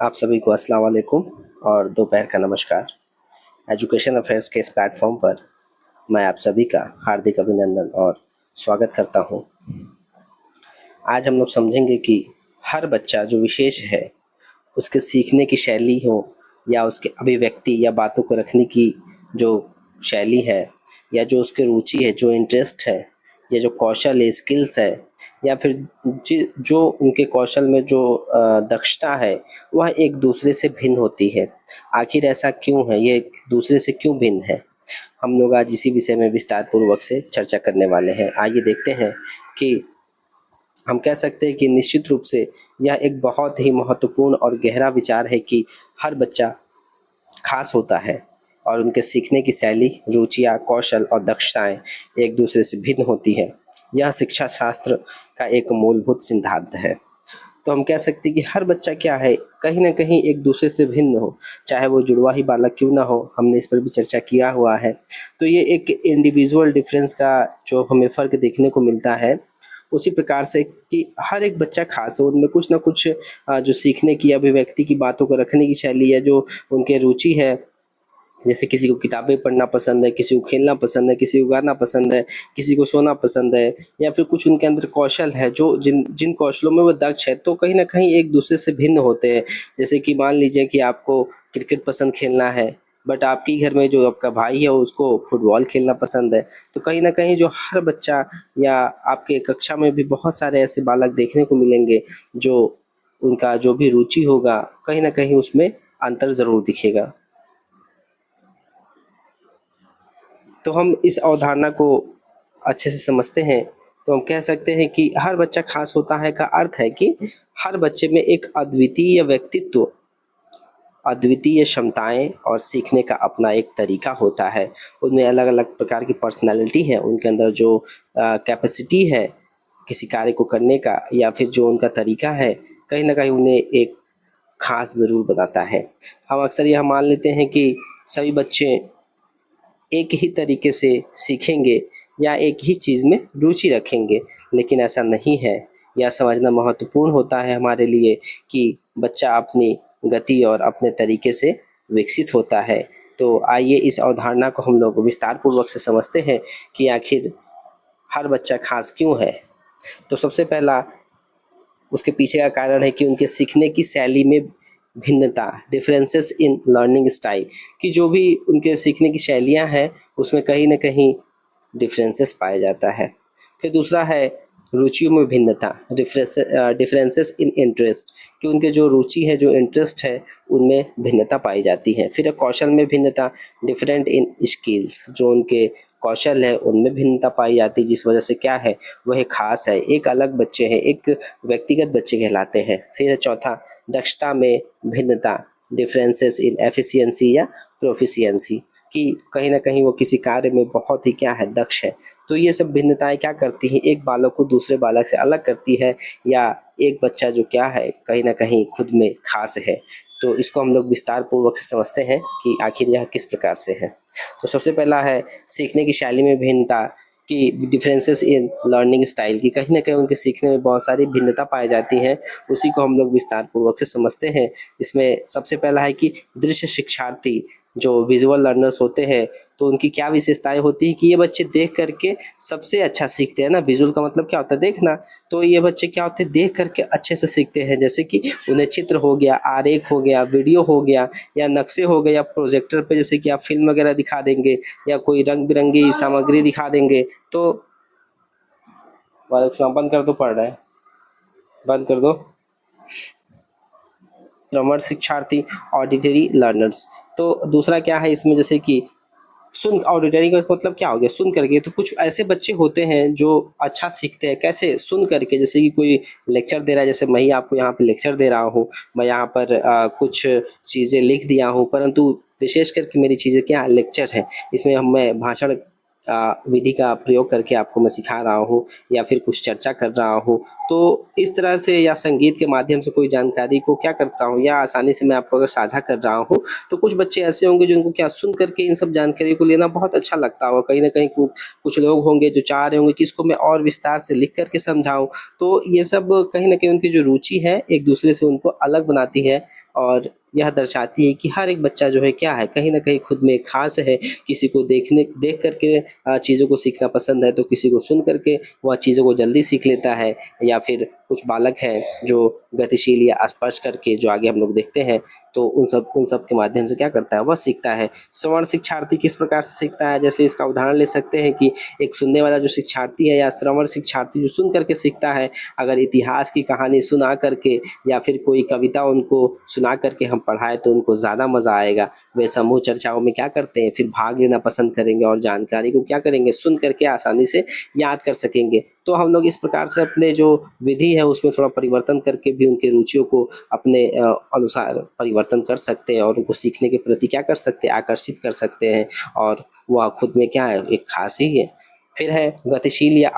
आप सभी को अस्सलाम वालेकुम और दोपहर का नमस्कार। एजुकेशन अफेयर्स के इस प्लेटफॉर्म पर मैं आप सभी का हार्दिक अभिनंदन और स्वागत करता हूं। आज हम लोग समझेंगे कि हर बच्चा जो विशेष है, उसके सीखने की शैली हो या उसके अभिव्यक्ति या बातों को रखने की जो शैली है, या जो उसकी रुचि है, जो इंटरेस्ट है, या जो कौशल है, स्किल्स है, या फिर जो उनके कौशल में जो दक्षता है, वह एक दूसरे से भिन्न होती है। आखिर ऐसा क्यों है, ये एक दूसरे से क्यों भिन्न है? हम लोग आज इसी विषय में विस्तार पूर्वक से चर्चा करने वाले हैं। आइए देखते हैं कि हम कह सकते हैं कि निश्चित रूप से यह एक बहुत ही महत्वपूर्ण और गहरा विचार है कि हर बच्चा खास होता है और उनके सीखने की शैली, रुचियाँ, कौशल और दक्षताएं एक दूसरे से भिन्न होती हैं। यह शिक्षा शास्त्र का एक मूलभूत सिद्धांत है। तो हम कह सकते हैं कि हर बच्चा क्या है, कहीं ना कहीं एक दूसरे से भिन्न हो, चाहे वो जुड़वा ही बालक क्यों ना हो। हमने इस पर भी चर्चा किया हुआ है। तो ये एक इंडिविजुअल डिफरेंस का जो हमें फ़र्क देखने को मिलता है, उसी प्रकार से कि हर एक बच्चा खास है, उनमें कुछ ना कुछ जो सीखने की, अभिव्यक्ति की, बातों को रखने की शैली है, जो उनके रुचि है। जैसे किसी को किताबें पढ़ना पसंद है, किसी को खेलना पसंद है, किसी को गाना पसंद है, किसी को सोना पसंद है, या फिर कुछ उनके अंदर कौशल है जो जिन जिन कौशलों में वो दक्ष है, तो कहीं ना कहीं एक दूसरे से भिन्न होते हैं। जैसे कि मान लीजिए कि आपको क्रिकेट पसंद खेलना है, बट आपके घर में जो आपका भाई है उसको फुटबॉल खेलना पसंद है। तो कहीं ना कहीं जो हर बच्चा, या आपके कक्षा में भी बहुत सारे ऐसे बालक देखने को मिलेंगे जो उनका जो भी रुचि होगा, कहीं ना कहीं उसमें अंतर ज़रूर दिखेगा। तो हम इस अवधारणा को अच्छे से समझते हैं तो हम कह सकते हैं कि हर बच्चा खास होता है का अर्थ है कि हर बच्चे में एक अद्वितीय व्यक्तित्व, अद्वितीय क्षमताएं और सीखने का अपना एक तरीका होता है। उनमें अलग अलग प्रकार की पर्सनालिटी है, उनके अंदर जो कैपेसिटी है किसी कार्य को करने का, या फिर जो उनका तरीका है, कहीं ना कहीं उन्हें एक खास ज़रूर बनाता है। हम अक्सर यह मान लेते हैं कि सभी बच्चे एक ही तरीके से सीखेंगे या एक ही चीज़ में रुचि रखेंगे, लेकिन ऐसा नहीं है। यह समझना महत्वपूर्ण होता है हमारे लिए कि बच्चा अपनी गति और अपने तरीके से विकसित होता है। तो आइए इस अवधारणा को हम लोग विस्तार पूर्वक से समझते हैं कि आखिर हर बच्चा खास क्यों है। तो सबसे पहला उसके पीछे का कारण है कि उनके सीखने की शैली में भिन्नता, डिफरेंसेस इन लर्निंग स्टाइल, कि जो भी उनके सीखने की शैलियाँ हैं उसमें कहीं न कहीं डिफरेंसेस पाया जाता है। फिर दूसरा है रुचियों में भिन्नता, डिफरेंसेस इन इंटरेस्ट, कि उनके जो रुचि है, जो इंटरेस्ट है, उनमें भिन्नता पाई जाती है। फिर कौशल में भिन्नता, डिफरेंट इन स्किल्स, जो उनके कौशल है उनमें भिन्नता पाई जाती है, जिस वजह से क्या है, वह खास है, एक अलग बच्चे हैं, एक व्यक्तिगत बच्चे कहलाते हैं। फिर चौथा दक्षता में भिन्नता, डिफरेंसेस इन एफिशिएंसी या प्रोफिशिएंसी, कि कहीं न कहीं वो किसी कार्य में बहुत ही क्या है, दक्ष है। तो ये सब भिन्नताएँ क्या करती हैं, एक बालक को दूसरे बालक से अलग करती है, या एक बच्चा जो क्या है, कहीं न कहीं खुद में खास है। तो इसको हम लोग विस्तार पूर्वक से समझते हैं कि आखिर यह किस प्रकार से है। तो सबसे पहला है सीखने की शैली में भिन्नता, कि डिफरेंसेस इन लर्निंग स्टाइल, की कहीं न कहीं उनके सीखने में बहुत सारी भिन्नता पाई जाती हैं। उसी को हम लोग विस्तार पूर्वक से समझते हैं। इसमें सबसे पहला है कि दृश्य शिक्षार्थी, जो विजुअल लर्नर्स होते हैं, तो उनकी क्या विशेषताएं होती हैं कि ये बच्चे देख करके सबसे अच्छा सीखते हैं ना। विजुअल का मतलब क्या होता है, देखना। तो ये बच्चे क्या होते हैं, देख करके अच्छे से सीखते हैं। जैसे कि उन्हें चित्र हो गया, आरेख हो गया, वीडियो हो गया, या नक्शे हो गए, या प्रोजेक्टर पे जैसे कि आप फिल्म वगैरह दिखा देंगे, या कोई रंग बिरंगी सामग्री दिखा देंगे। तो वालेकुम सलाम, बंद कर दो, पढ़ रहा है, बंद कर दो। श्रवण शिक्षार्थी, ऑडिटरी लर्नर्स। तो दूसरा क्या है इसमें, जैसे कि सुन, ऑडिटरी का मतलब क्या हो गया, सुन करके। तो कुछ ऐसे बच्चे होते हैं जो अच्छा सीखते हैं, कैसे, सुन करके। जैसे कि कोई लेक्चर दे रहा है, जैसे मैं ही आपको यहाँ पे लेक्चर दे रहा हूँ, मैं यहाँ पर कुछ चीज़ें लिख दिया हूँ, परंतु विशेष करके मेरी चीज़ें क्या लेक्चर है, इसमें हम मैं भाषण विधि का प्रयोग करके आपको मैं सिखा रहा हूँ या फिर कुछ चर्चा कर रहा हूँ। तो इस तरह से या संगीत के माध्यम से कोई जानकारी को क्या करता हूँ या आसानी से मैं आपको अगर साझा कर रहा हूँ, तो कुछ बच्चे ऐसे होंगे जिनको क्या सुन करके इन सब जानकारी को लेना बहुत अच्छा लगता होगा। कहीं न कहीं कुछ लोग होंगे जो चाह रहे होंगे कि इसको मैं और विस्तार से लिख कर के समझाऊँ। तो ये सब कहीं न कहीं उनकी जो रुचि है एक-दूसरे से उनको अलग बनाती है और यह दर्शाती है कि हर एक बच्चा जो है क्या है, कहीं न कहीं खुद में ख़ास है। किसी को देख कर के चीज़ों को सीखना पसंद है, तो किसी को सुन कर के वह चीज़ों को जल्दी सीख लेता है, या फिर कुछ बालक हैं जो गतिशील या स्पर्श करके जो आगे हम लोग देखते हैं, तो उन सब के माध्यम से क्या करता है, वह सीखता है। श्रवण शिक्षार्थी किस प्रकार से सीखता है, जैसे इसका उदाहरण ले सकते हैं कि एक सुनने वाला जो शिक्षार्थी है या श्रवण शिक्षार्थी जो सुन कर के सीखता है, अगर इतिहास की कहानी सुना करके या फिर कोई कविता उनको सुना करके हम पढ़ाएँ तो उनको ज़्यादा मज़ा आएगा। वे समूह चर्चाओं में क्या करते हैं, फिर भाग लेना पसंद करेंगे और जानकारी को क्या करेंगे, सुन करके आसानी से याद कर सकेंगे। तो हम लोग इस प्रकार से अपने जो विधि है उसमें थोड़ा परिवर्तन करके भी उनकी रुचियों को अपने अनुसार परिवर्तन कर सकते हैं और उनको सीखने के प्रति क्या कर सकते हैं, आकर्षित कर सकते हैं, और वह खुद में क्या है, एक ख़ास ही है। फिर है गतिशील या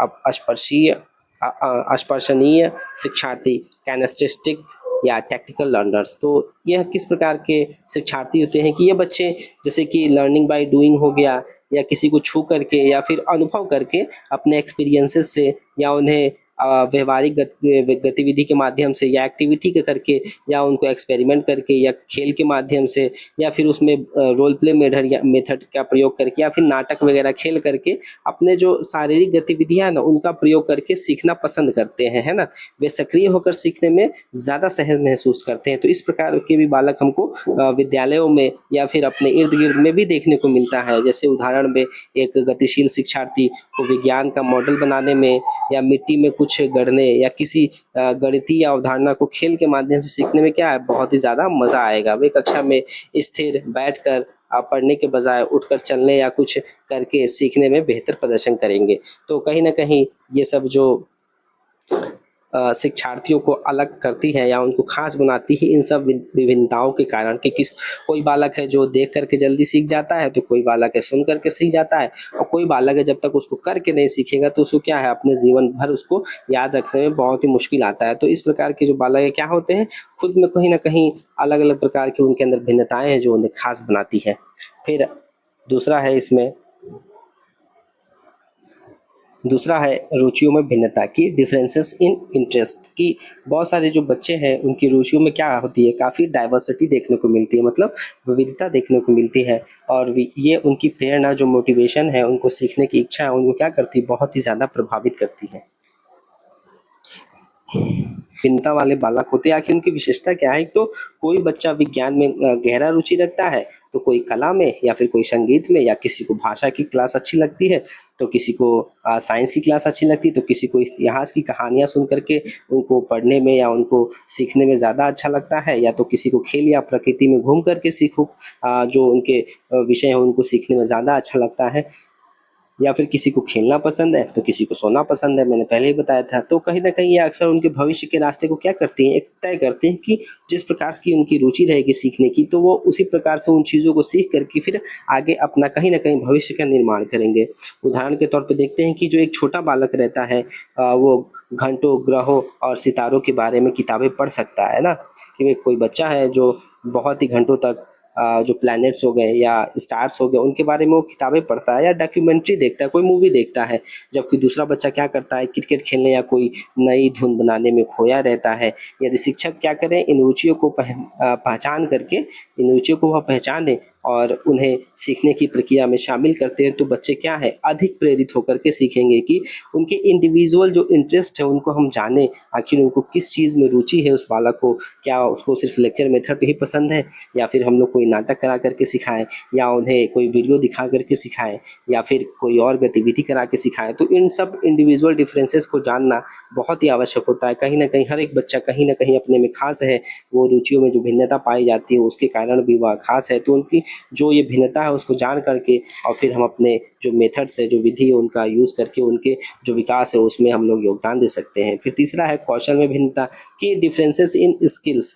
स्पर्शनीय शिक्षार्थी, कैनेस्थेटिक या टैक्टिकल लर्नर्स। तो यह किस प्रकार के शिक्षार्थी होते हैं कि ये बच्चे जैसे कि लर्निंग बाय डूइंग हो गया, या किसी को छू करके या फिर अनुभव करके अपने एक्सपीरियंसेस से, या उन्हें व्यवहारिक गतिविधि के माध्यम से या एक्टिविटी के करके, या उनको एक्सपेरिमेंट करके या खेल के माध्यम से, या फिर उसमें रोल प्ले मेथड का प्रयोग करके, या फिर नाटक वगैरह खेल करके अपने जो शारीरिक गतिविधियां हैं ना उनका प्रयोग करके सीखना पसंद करते हैं, है ना। वे सक्रिय होकर सीखने में ज़्यादा सहज महसूस करते हैं। तो इस प्रकार के भी बालक हमको विद्यालयों में या फिर अपने इर्द गिर्द में भी देखने को मिलता है। जैसे उदाहरण में एक गतिशील शिक्षार्थी को विज्ञान का मॉडल बनाने में, या मिट्टी में कुछ गढ़ने, या किसी गणितीय अवधारणा को खेल के माध्यम से सीखने में क्या है, बहुत ही ज़्यादा मज़ा आएगा। वे कक्षा में स्थिर बैठकर पढ़ने के बजाय उठकर चलने या कुछ करके सीखने में बेहतर प्रदर्शन करेंगे। तो कहीं न कहीं ये सब जो शिक्षार्थियों को अलग करती है या उनको खास बनाती है, इन सब विभिन्नताओं के कारण, कि कोई बालक है जो देख करके जल्दी सीख जाता है, तो कोई बालक है सुन करके सीख जाता है, और कोई बालक है जब तक उसको करके नहीं सीखेगा तो उसको क्या है, अपने जीवन भर उसको याद रखने में बहुत ही मुश्किल आता है। तो इस प्रकार के जो बालक है क्या होते हैं, खुद में कहीं ना कहीं अलग अलग प्रकार की उनके अंदर भिन्नताएं हैं जो उन्हें खास बनाती है। फिर दूसरा है रुचियों में भिन्नता की, डिफरेंसेस इन इंटरेस्ट की। बहुत सारे जो बच्चे हैं उनकी रुचियों में क्या होती है, काफ़ी डाइवर्सिटी देखने को मिलती है, मतलब विविधता देखने को मिलती है, और ये उनकी प्रेरणा जो मोटिवेशन है, उनको सीखने की इच्छा है, उनको क्या करती है, बहुत ही ज़्यादा प्रभावित करती है। भिन्नता वाले बालक होते हैं, आखिर उनकी विशेषता क्या है? तो कोई बच्चा विज्ञान में गहरा रुचि रखता है, तो कोई कला में, या फिर कोई संगीत में, या किसी को भाषा की क्लास अच्छी लगती है, तो किसी को साइंस की क्लास अच्छी लगती है, तो किसी को इतिहास की कहानियाँ सुन करके उनको पढ़ने में या उनको सीखने में ज़्यादा अच्छा लगता है, या तो किसी को खेल या प्रकृति में घूम करके जो उनके विषय हैं उनको सीखने में ज़्यादा अच्छा लगता है, या फिर किसी को खेलना पसंद है तो किसी को सोना पसंद है, मैंने पहले ही बताया था। तो कहीं न कहीं ये अक्सर उनके भविष्य के रास्ते को क्या करती हैं, एक तय करते हैं कि जिस प्रकार की उनकी रुचि रहेगी सीखने की, तो वो उसी प्रकार से उन चीज़ों को सीख कर के फिर आगे अपना कहीं न कहीं भविष्य का निर्माण करेंगे। उदाहरण के तौर पे देखते हैं कि जो एक छोटा बालक रहता है, वो घंटों, ग्रहों और सितारों के बारे में किताबें पढ़ सकता है ना, कि कोई बच्चा है जो बहुत ही घंटों तक जो प्लैनेट्स हो गए या स्टार्स हो गए उनके बारे में वो किताबें पढ़ता है, या डॉक्यूमेंट्री देखता है, कोई मूवी देखता है। जबकि दूसरा बच्चा क्या करता है, क्रिकेट खेलने या कोई नई धुन बनाने में खोया रहता है। यदि शिक्षक क्या करें, इन रुचियों को पहचान करके, इन रुचियों को वह पहचाने और उन्हें सीखने की प्रक्रिया में शामिल करते हैं, तो बच्चे क्या है, अधिक प्रेरित होकर के सीखेंगे। कि उनके इंडिविजुअल जो इंटरेस्ट है उनको हम जाने, आखिर उनको किस चीज़ में रुचि है उस बालक को, क्या उसको सिर्फ लेक्चर मेथड ही पसंद है, या फिर हम लोग कोई नाटक करा करके सिखाएं, या उन्हें कोई वीडियो दिखा करके सिखाएं, या फिर कोई और गतिविधि करा के सिखाएं। तो इन सब इंडिविजुअल डिफरेंसेस को जानना बहुत ही आवश्यक होता है। कहीं ना कहीं हर एक बच्चा कहीं ना कहीं अपने में खास है, वो रुचियों में जो भिन्नता पाई जाती है उसके कारण भी वह खास है। तो उनकी जो ये भिन्नता है उसको जान करके, और फिर हम अपने जो मेथड्स है, जो विधि है, उनका यूज़ करके उनके जो विकास है उसमें हम लोग योगदान दे सकते हैं। फिर तीसरा है कौशल में भिन्नता की, डिफरेंसेस इन स्किल्स।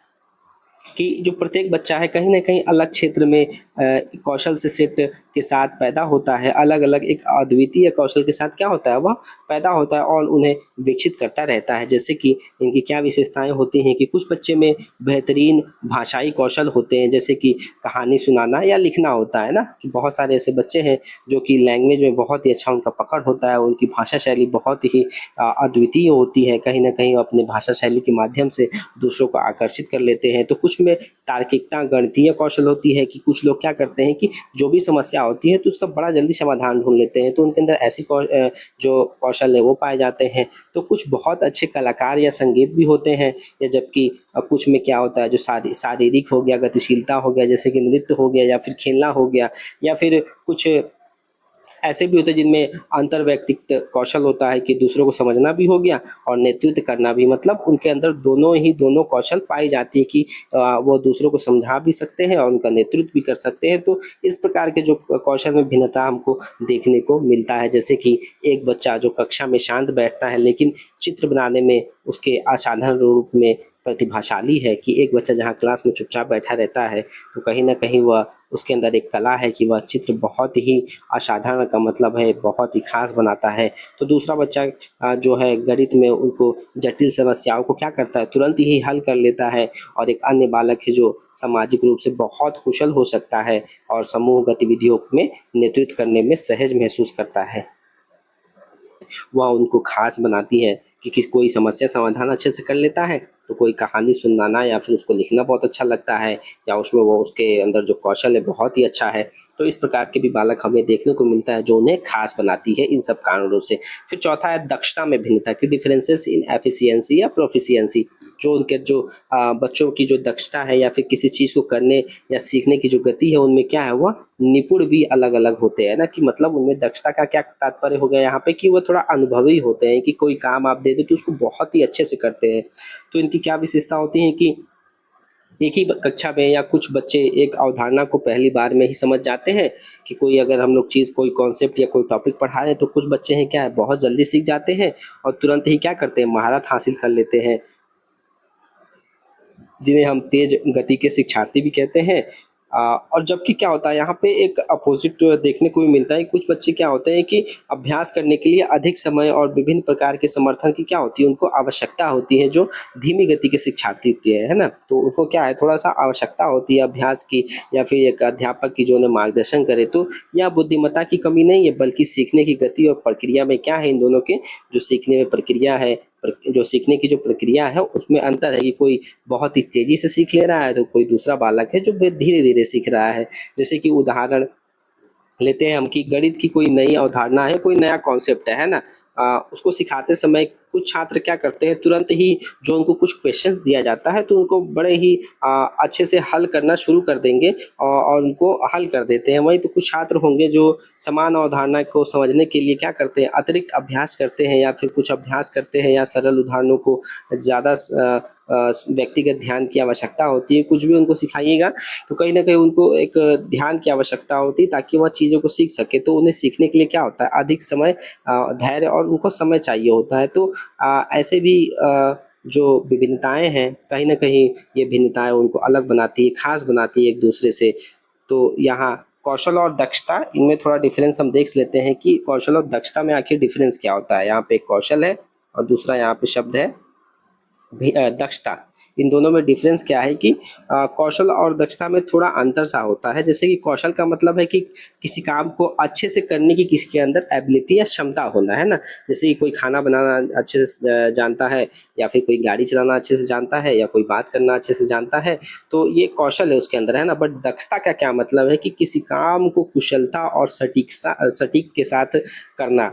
कि जो प्रत्येक बच्चा है कहीं न कहीं अलग क्षेत्र में कौशल से सेट के साथ पैदा होता है, अलग-अलग एक अद्वितीय कौशल के साथ क्या होता है, वह पैदा होता है और उन्हें विकसित करता रहता है। जैसे कि इनकी क्या विशेषताएँ होती हैं कि कुछ बच्चे में बेहतरीन भाषाई कौशल होते हैं, जैसे कि कहानी सुनाना या लिखना होता है ना, कि बहुत सारे ऐसे बच्चे हैं जो कि लैंग्वेज में बहुत ही अच्छा उनका पकड़ होता है, उनकी भाषा शैली बहुत ही अद्वितीय होती है, कहीं न कहीं वो अपनी भाषा शैली के माध्यम से दूसरों को आकर्षित कर लेते हैं। तो कुछ में तार्किकता, गणितीय कौशल होती है कि कुछ लोग क्या करते हैं कि जो भी समस्या होती है तो उसका बड़ा जल्दी समाधान ढूँढ लेते हैं, तो उनके अंदर ऐसी जो कौशल है वो पाए जाते हैं। तो कुछ बहुत अच्छे कलाकार या संगीत भी होते हैं, या जबकि कुछ में क्या होता है जो शारीरिक हो गया, गतिशीलता हो गया, जैसे कि नृत्य हो गया या फिर खेलना हो गया, या फिर कुछ ऐसे भी होते हैं जिनमें अंतर्वैयक्तिक कौशल होता है कि दूसरों को समझना भी हो गया और नेतृत्व करना भी, मतलब उनके अंदर दोनों कौशल पाई जाती है कि वो दूसरों को समझा भी सकते हैं और उनका नेतृत्व भी कर सकते हैं। तो इस प्रकार के जो कौशल में भिन्नता हमको देखने को मिलता है, जैसे कि एक बच्चा जो कक्षा में शांत बैठता है लेकिन चित्र बनाने में उसके असाधारण रूप में प्रतिभाशाली है, कि एक बच्चा जहाँ क्लास में चुपचाप बैठा रहता है तो कहीं न कहीं वह उसके अंदर एक कला है कि वह चित्र बहुत ही असाधारण का मतलब है बहुत ही ख़ास बनाता है। तो दूसरा बच्चा जो है गणित में उनको जटिल समस्याओं को क्या करता है, तुरंत ही हल कर लेता है, और एक अन्य बालक है जो सामाजिक रूप से बहुत कुशल हो सकता है और समूह गतिविधियों में नेतृत्व करने में सहज महसूस करता है। वह उनको ख़ास बनाती है कि कोई समस्या समाधान अच्छे से कर लेता है, तो कोई कहानी सुनाना या फिर उसको लिखना बहुत अच्छा लगता है, या उसमें वो उसके अंदर जो कौशल है बहुत ही अच्छा है। तो इस प्रकार के भी बालक हमें देखने को मिलता है जो उन्हें ख़ास बनाती है इन सब कारणों से। फिर चौथा है दक्षता में भिन्नता, की डिफरेंसेस इन एफिशिएंसी या प्रोफिशिएंसी। जो उनके जो बच्चों की जो दक्षता है या फिर किसी चीज़ को करने या सीखने की जो गति है उनमें क्या है, वह निपुण भी अलग-अलग होते हैं ना, कि मतलब उनमें दक्षता का क्या तात्पर्य हो गया यहाँ पे कि वो थोड़ा अनुभवी होते हैं, कि कोई काम आप दे दो तो उसको बहुत ही अच्छे से करते हैं। तो इनकी क्या विशेषता होती है कि एक ही कक्षा में या कुछ बच्चे एक अवधारणा को पहली बार में ही समझ जाते हैं, कि कोई अगर हम लोग चीज़ कोई कॉन्सेप्ट या कोई टॉपिक पढ़ा रहे हैं तो कुछ बच्चे हैं क्या है बहुत जल्दी सीख जाते हैं और तुरंत ही क्या करते हैं महारत हासिल कर लेते हैं, जिन्हें हम तेज गति के शिक्षार्थी भी कहते हैं। और जबकि क्या होता है यहाँ पे एक अपोजिट देखने को भी मिलता है, कुछ बच्चे क्या होते हैं कि अभ्यास करने के लिए अधिक समय और विभिन्न प्रकार के समर्थन की क्या होती है उनको आवश्यकता होती है, जो धीमी गति के शिक्षार्थी होते हैं, है ना, तो उनको क्या है थोड़ा सा आवश्यकता होती है अभ्यास की, या फिर एक अध्यापक की जो उन्हें मार्गदर्शन करे। तो यह बुद्धिमत्ता की कमी नहीं है, बल्कि सीखने की गति और प्रक्रिया में क्या है, इन दोनों के जो सीखने में प्रक्रिया है, जो सीखने की जो प्रक्रिया है उसमें अंतर है, कि कोई बहुत ही तेज़ी से सीख ले रहा है तो कोई दूसरा बालक है जो धीरे-धीरे सीख रहा है। जैसे कि उदाहरण लेते हैं हम कि गणित की कोई नई अवधारणा है, कोई नया कॉन्सेप्ट है ना? उसको सिखाते समय कुछ छात्र क्या करते हैं, तुरंत ही जो उनको कुछ क्वेश्चंस दिया जाता है तो उनको बड़े ही अच्छे से हल करना शुरू कर देंगे और उनको हल कर देते हैं। वहीं पे कुछ छात्र होंगे जो समान अवधारणा को समझने के लिए क्या करते हैं, अतिरिक्त अभ्यास करते हैं, या फिर कुछ अभ्यास करते हैं, या सरल उदाहरणों को ज़्यादा व्यक्तिगत ध्यान की आवश्यकता होती है। कुछ भी उनको सिखाइएगा तो कहीं न कहीं उनको एक ध्यान की आवश्यकता होती है ताकि वह चीज़ों को सीख सके। तो उन्हें सीखने के लिए क्या होता है, अधिक समय, धैर्य और उनको समय चाहिए होता है। तो ऐसे भी जो विभिन्नताएँ हैं, कहीं न कहीं ये भिन्नताएँ उनको अलग बनाती है, ख़ास बनाती है एक दूसरे से। तो यहाँ कौशल और दक्षता, इनमें थोड़ा डिफ़रेंस हम देख लेते हैं कि कौशल और दक्षता में आखिर डिफ़रेंस क्या होता है। यहाँ पे एक कौशल है और दूसरा यहाँ पे शब्द है दक्षता। इन दोनों में डिफरेंस क्या है कि कौशल और दक्षता में थोड़ा अंतर सा होता है। जैसे कि कौशल का मतलब है कि किसी काम को अच्छे से करने की किसी के अंदर एबिलिटी या क्षमता होना, है ना? जैसे कि कोई खाना बनाना अच्छे से जानता है, या फिर कोई गाड़ी चलाना अच्छे से जानता है, या कोई बात करना अच्छे से जानता है, तो ये कौशल है उसके अंदर, है ना? बट दक्षता का क्या मतलब है कि किसी काम को कुशलता और सटीक के साथ करना।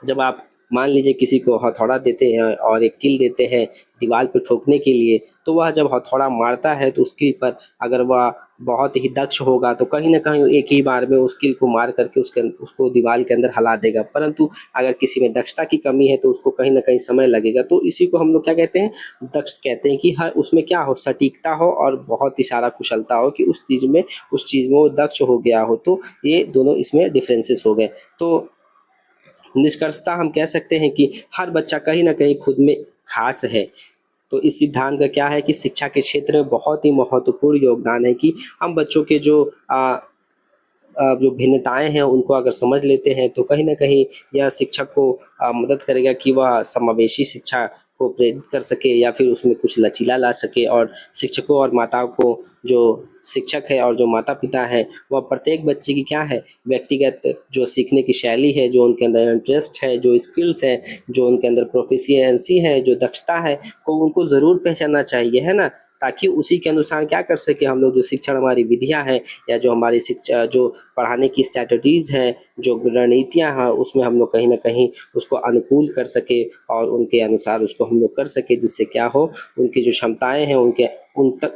जब आप मान लीजिए किसी को हथौड़ा देते हैं और एक कील देते हैं दीवार पे ठोकने के लिए, तो वह जब हथौड़ा मारता है तो उस कील पर अगर वह बहुत ही दक्ष होगा तो कहीं न कहीं एक ही बार में उस कील को मार करके उसको दीवार के अंदर हला देगा। परंतु अगर किसी में दक्षता की कमी है तो उसको कहीं न कहीं समय लगेगा। तो इसी को हम लोग क्या कहते हैं, दक्ष कहते हैं, कि हर उसमें क्या हो, सटीकता हो और बहुत ही सारा कुशलता हो, कि उस चीज़ में वो दक्ष हो गया हो। तो ये दोनों इसमें डिफरेंसेस हो गए। तो निष्कर्षतः हम कह सकते हैं कि हर बच्चा कहीं न कहीं खुद में ख़ास है। तो इस सिद्धांत का क्या है कि शिक्षा के क्षेत्र में बहुत ही महत्वपूर्ण योगदान है कि हम बच्चों के जो जो भिन्नताएँ हैं उनको अगर समझ लेते हैं तो कहीं न कहीं यह शिक्षक को मदद करेगा कि वह समावेशी शिक्षा को प्रेरित कर सके या फिर उसमें कुछ लचीला ला सके, और शिक्षकों और माताओं को जो शिक्षक है और जो माता-पिता हैं वह प्रत्येक बच्चे की क्या है व्यक्तिगत जो सीखने की शैली है, जो उनके अंदर इंटरेस्ट है, जो स्किल्स है, जो उनके अंदर प्रोफिशिएंसी है, जो दक्षता है, को उनको ज़रूर पहचानना चाहिए, है ना? ताकि उसी के अनुसार क्या कर सके हम लोग, जो शिक्षण हमारी विधियाँ हैं या जो हमारी शिक्षा जो पढ़ाने की स्ट्रैटेजीज़ हैं, जो रणनीतियाँ हैं, उसमें हम लोग कहीं न कहीं उसको अनुकूल कर सके और उनके अनुसार उसको हम लोग कर सके, जिससे क्या हो उनकी जो क्षमताएँ हैं उन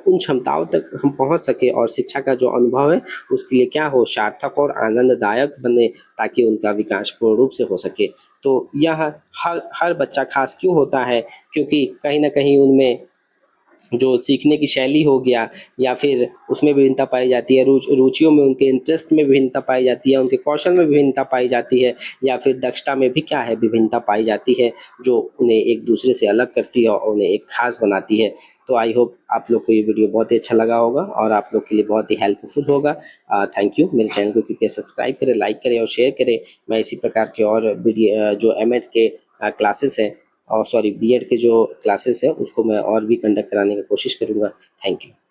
क्षमताओं तक हम पहुँच सके और शिक्षा का जो अनुभव है उसके लिए क्या हो सार्थक और आनंददायक बने, ताकि उनका विकास पूर्ण रूप से हो सके। तो यह हर हर बच्चा खास क्यों होता है? क्योंकि कहीं न कहीं उनमें जो सीखने की शैली हो गया या फिर उसमें विभिन्नता पाई जाती है, रुचियों में उनके इंटरेस्ट में विभिन्नता पाई जाती है, उनके कौशल में विभिन्नता पाई जाती है या फिर दक्षता में भी क्या है विभिन्नता पाई जाती है, जो उन्हें एक दूसरे से अलग करती है और उन्हें एक खास बनाती है। तो आई होप आप लोग को ये वीडियो बहुत ही अच्छा लगा होगा और आप लोग के लिए बहुत ही हेल्पफुल होगा। Thank you. मेरे चैनल को कृपया सब्सक्राइब करें, लाइक करें और शेयर करें। मैं इसी प्रकार के और वीडियो जो एमएड के क्लासेस हैं और सॉरी बीएड के जो क्लासेस है उसको मैं और भी कंडक्ट कराने की कोशिश करूँगा। Thank you.